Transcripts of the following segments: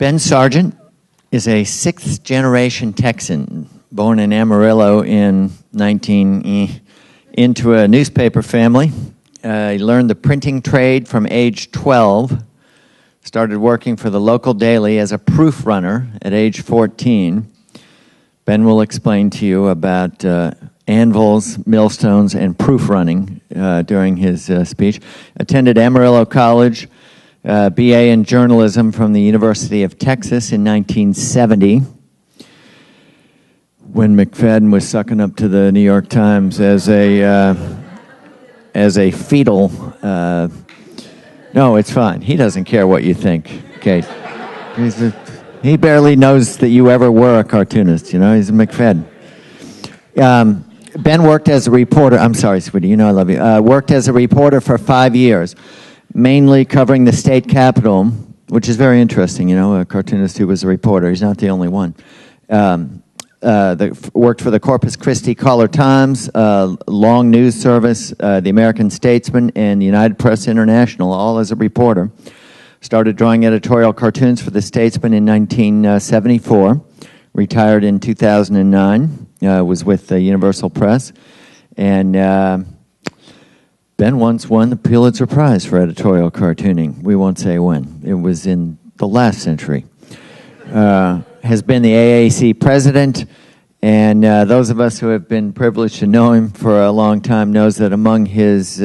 Ben Sargent is a sixth-generation Texan, born in Amarillo in into a newspaper family. He learned the printing trade from age 12, started working for the local daily as a proof runner at age 14. Ben will explain to you about anvils, millstones, and proof running during his speech. Attended Amarillo College, BA in journalism from the University of Texas in 1970, when McFadden was sucking up to the New York Times as a fetal. No, it's fine. He doesn't care what you think. Okay, he barely knows that you ever were a cartoonist. You know, he's a McFadden. Ben worked as a reporter. I'm sorry, sweetie. You know I love you. Worked as a reporter for 5 years, mainly covering the state capitol, which is very interesting. You know, a cartoonist who was a reporter. He's not the only one. Worked for the Corpus Christi Caller-Times, Long News Service, the American Statesman, and the United Press International, all as a reporter. Started drawing editorial cartoons for the Statesman in 1974. Retired in 2009. Was with the Universal Press. And Ben once won the Pulitzer Prize for editorial cartooning. We won't say when. It was in the last century. Has been the AAC president, and those of us who have been privileged to know him for a long time knows that among his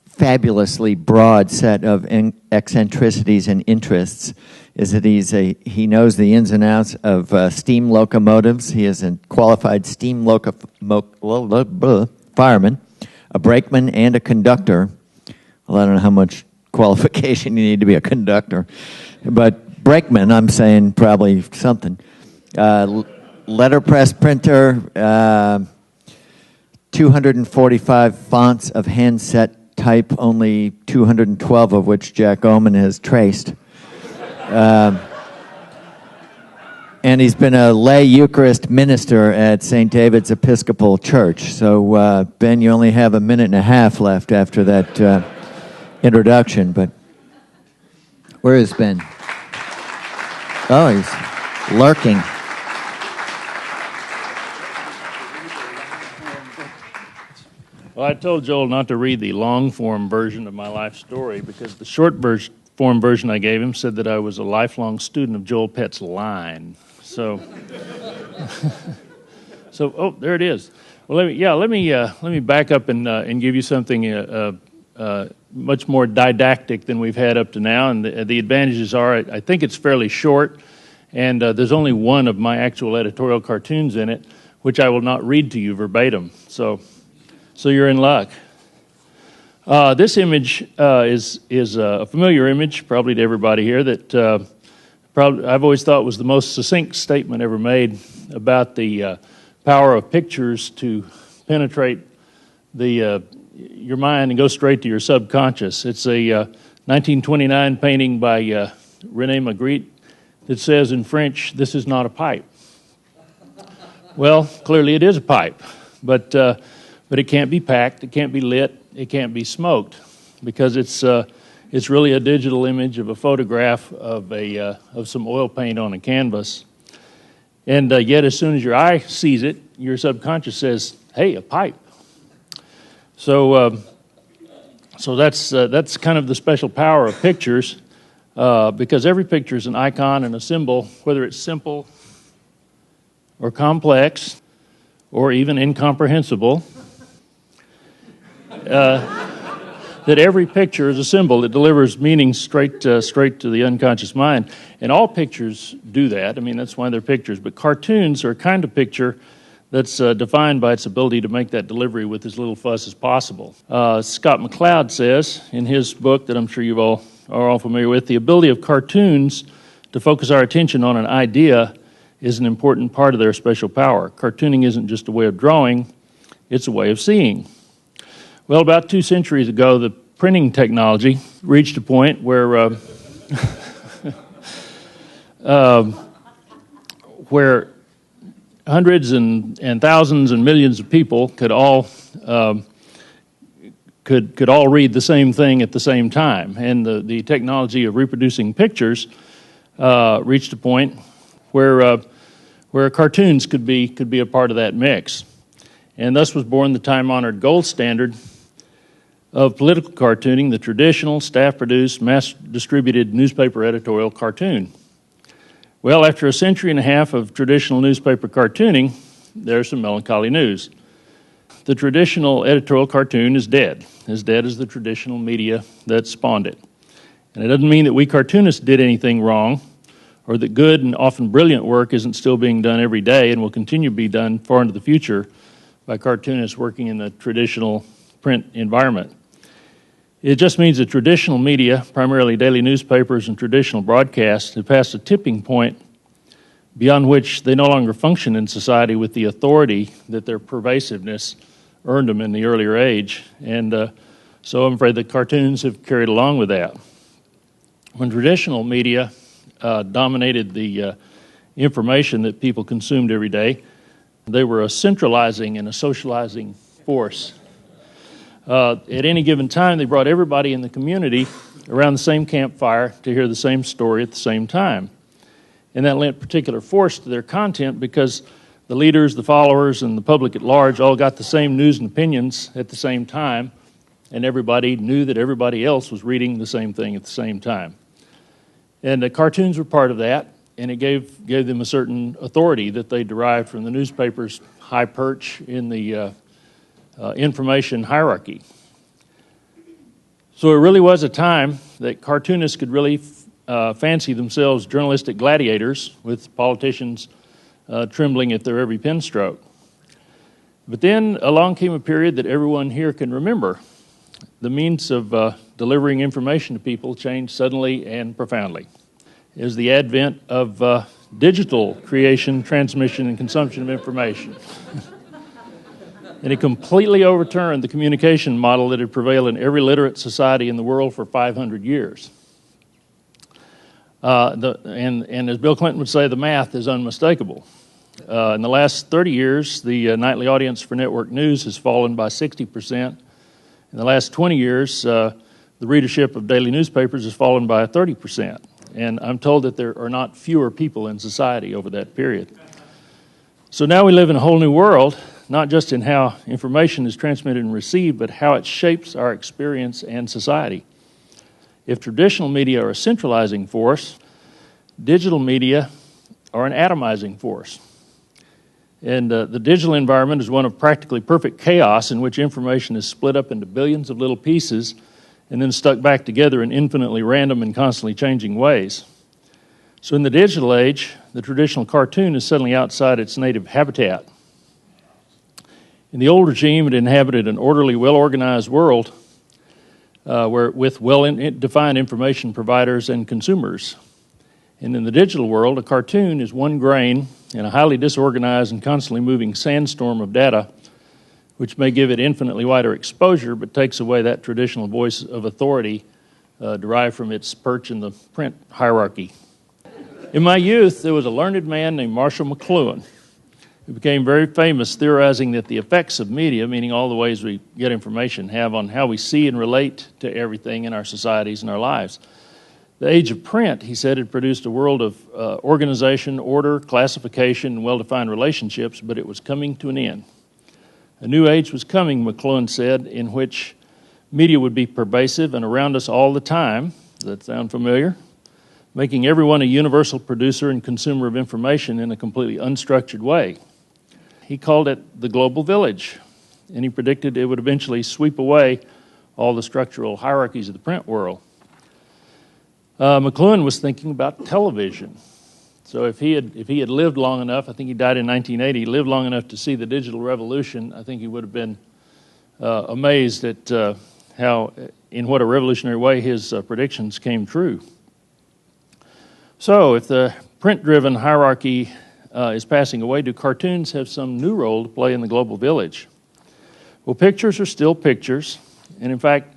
fabulously broad set of eccentricities and interests is that he knows the ins and outs of steam locomotives. He is a qualified steam fireman, a brakeman, and a conductor. Well, I don't know how much qualification you need to be a conductor, but brakeman, I'm saying probably something. Letterpress printer, 245 fonts of handset type, only 212 of which Jack Oman has traced. And he's been a lay Eucharist minister at St. David's Episcopal Church. So, Ben, you only have a minute and a half left after that introduction, but where is Ben? Oh, he's lurking. Well, I told Joel not to read the long-form version of my life story because the short-form version I gave him said that I was a lifelong student of Joel Pett's line. So, oh, there it is. Well, let me back up and give you something much more didactic than we've had up to now. And the advantages are, I think it's fairly short, and there's only one of my actual editorial cartoons in it, which I will not read to you verbatim. So you're in luck. This image is a familiar image, probably to everybody here, that I've always thought was the most succinct statement ever made about the power of pictures to penetrate your mind and go straight to your subconscious. It's a 1929 painting by René Magritte that says in French, "This is not a pipe." Well, clearly it is a pipe, but it can't be packed, it can't be lit, it can't be smoked, because it's really a digital image of a photograph of some oil paint on a canvas. And yet, as soon as your eye sees it, your subconscious says, "Hey, a pipe." So that's kind of the special power of pictures, because every picture is an icon and a symbol, whether it's simple or complex or even incomprehensible. That every picture is a symbol that delivers meaning straight to the unconscious mind. And all pictures do that. I mean, that's why they're pictures. But cartoons are a kind of picture that's defined by its ability to make that delivery with as little fuss as possible. Scott McCloud says in his book that I'm sure you all are all familiar with, the ability of cartoons to focus our attention on an idea is an important part of their special power. Cartooning isn't just a way of drawing, it's a way of seeing. Well, about 2 centuries ago, the printing technology reached a point where where hundreds and thousands and millions of people could could all read the same thing at the same time. And the technology of reproducing pictures reached a point where cartoons could be a part of that mix. And thus was born the time-honored gold standard of political cartooning, the traditional, staff-produced, mass-distributed newspaper editorial cartoon. Well, after a century and a half of traditional newspaper cartooning, there's some melancholy news. The traditional editorial cartoon is dead, as dead as the traditional media that spawned it. And it doesn't mean that we cartoonists did anything wrong, or that good and often brilliant work isn't still being done every day and will continue to be done far into the future by cartoonists working in the traditional print environment. It just means that traditional media, primarily daily newspapers and traditional broadcasts, have passed a tipping point beyond which they no longer function in society with the authority that their pervasiveness earned them in the earlier age. And so I'm afraid that cartoons have carried along with that. When traditional media dominated the information that people consumed every day, they were a centralizing and a socializing force. At any given time, they brought everybody in the community around the same campfire to hear the same story at the same time. And that lent particular force to their content because the leaders, the followers, and the public at large all got the same news and opinions at the same time, and everybody knew that everybody else was reading the same thing at the same time. And the cartoons were part of that, and it gave them a certain authority that they derived from the newspaper's high perch in the information hierarchy. So it really was a time that cartoonists could really fancy themselves journalistic gladiators with politicians trembling at their every pen stroke. But then along came a period that everyone here can remember. The means of delivering information to people changed suddenly and profoundly. It was the advent of digital creation, transmission, and consumption of information. And it completely overturned the communication model that had prevailed in every literate society in the world for 500 years. And as Bill Clinton would say, the math is unmistakable. In the last 30 years, the nightly audience for network news has fallen by 60%. In the last 20 years, the readership of daily newspapers has fallen by 30%. And I'm told that there are not fewer people in society over that period. So now we live in a whole new world, not just in how information is transmitted and received, but how it shapes our experience and society. If traditional media are a centralizing force, digital media are an atomizing force. And the digital environment is one of practically perfect chaos in which information is split up into billions of little pieces and then stuck back together in infinitely random and constantly changing ways. So in the digital age, the traditional cartoon is suddenly outside its native habitat. In the old regime, it inhabited an orderly, well-organized world with well-defined information providers and consumers. And in the digital world, a cartoon is one grain in a highly disorganized and constantly moving sandstorm of data, which may give it infinitely wider exposure, but takes away that traditional voice of authority derived from its perch in the print hierarchy. In my youth, there was a learned man named Marshall McLuhan, who became very famous theorizing that the effects of media, meaning all the ways we get information, have on how we see and relate to everything in our societies and our lives. The age of print, he said, had produced a world of organization, order, classification, and well-defined relationships, but it was coming to an end. A new age was coming, McLuhan said, in which media would be pervasive and around us all the time. Does that sound familiar? Making everyone a universal producer and consumer of information in a completely unstructured way. He called it the global village, and he predicted it would eventually sweep away all the structural hierarchies of the print world. McLuhan was thinking about television. So if he had lived long enough, I think he died in 1980, lived long enough to see the digital revolution, I think he would have been amazed at how, in what a revolutionary way, his predictions came true. So if the print-driven hierarchy is passing away, do cartoons have some new role to play in the global village? Well, pictures are still pictures, and in fact,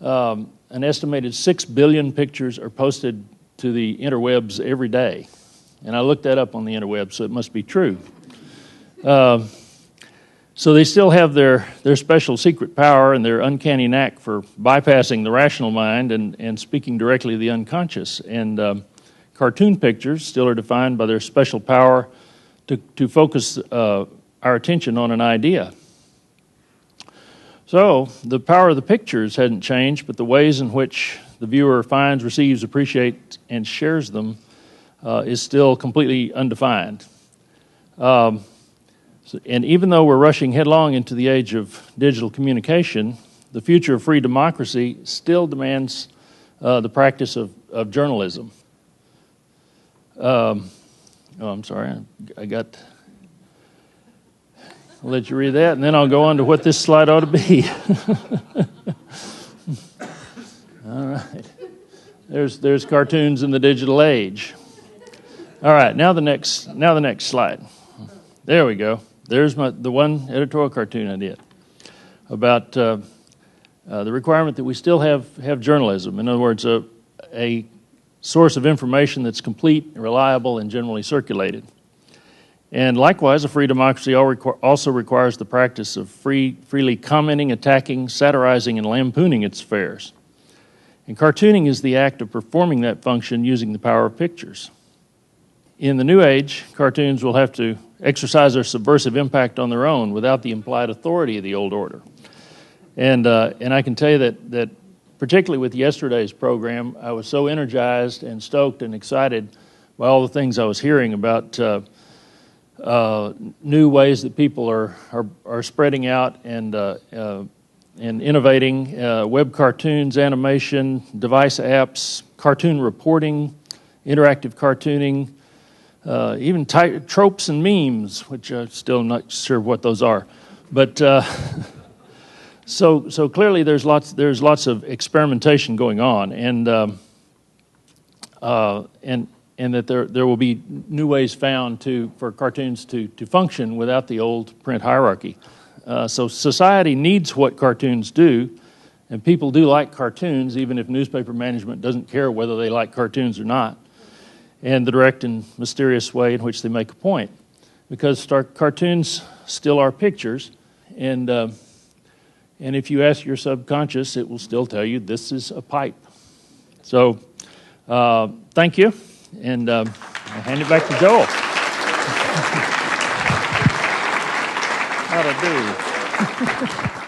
an estimated 6 billion pictures are posted to the interwebs every day. And I looked that up on the interweb, so it must be true. So they still have their special secret power and their uncanny knack for bypassing the rational mind and speaking directly to the unconscious. And cartoon pictures still are defined by their special power to focus our attention on an idea. So the power of the pictures hadn't changed, but the ways in which the viewer finds, receives, appreciates, and shares them is still completely undefined. And even though we're rushing headlong into the age of digital communication, the future of free democracy still demands the practice of journalism. I'm sorry, I'll let you read that, and then I'll go on to what this slide ought to be. All right. There's cartoons in the digital age. All right, now the next slide. There we go. There's the one editorial cartoon I did about the requirement that we still have journalism. In other words, a source of information that's complete, reliable, and generally circulated. And likewise, a free democracy also requires the practice of freely commenting, attacking, satirizing, and lampooning its affairs. And cartooning is the act of performing that function using the power of pictures. In the new age, cartoons will have to exercise their subversive impact on their own without the implied authority of the old order. And I can tell you that particularly with yesterday's program, I was so energized and stoked and excited by all the things I was hearing about new ways that people are spreading out and innovating, web cartoons, animation, device apps, cartoon reporting, interactive cartooning, even tropes and memes, which I'm still not sure what those are. But so clearly there's lots of experimentation going on, and that there will be new ways found for cartoons to function without the old print hierarchy. So society needs what cartoons do, and people do like cartoons, even if newspaper management doesn't care whether they like cartoons or not, and the direct and mysterious way in which they make a point. Because cartoons still are pictures, and if you ask your subconscious, it will still tell you this is a pipe. So thank you, and I'll hand it back to Joel. How'd I do?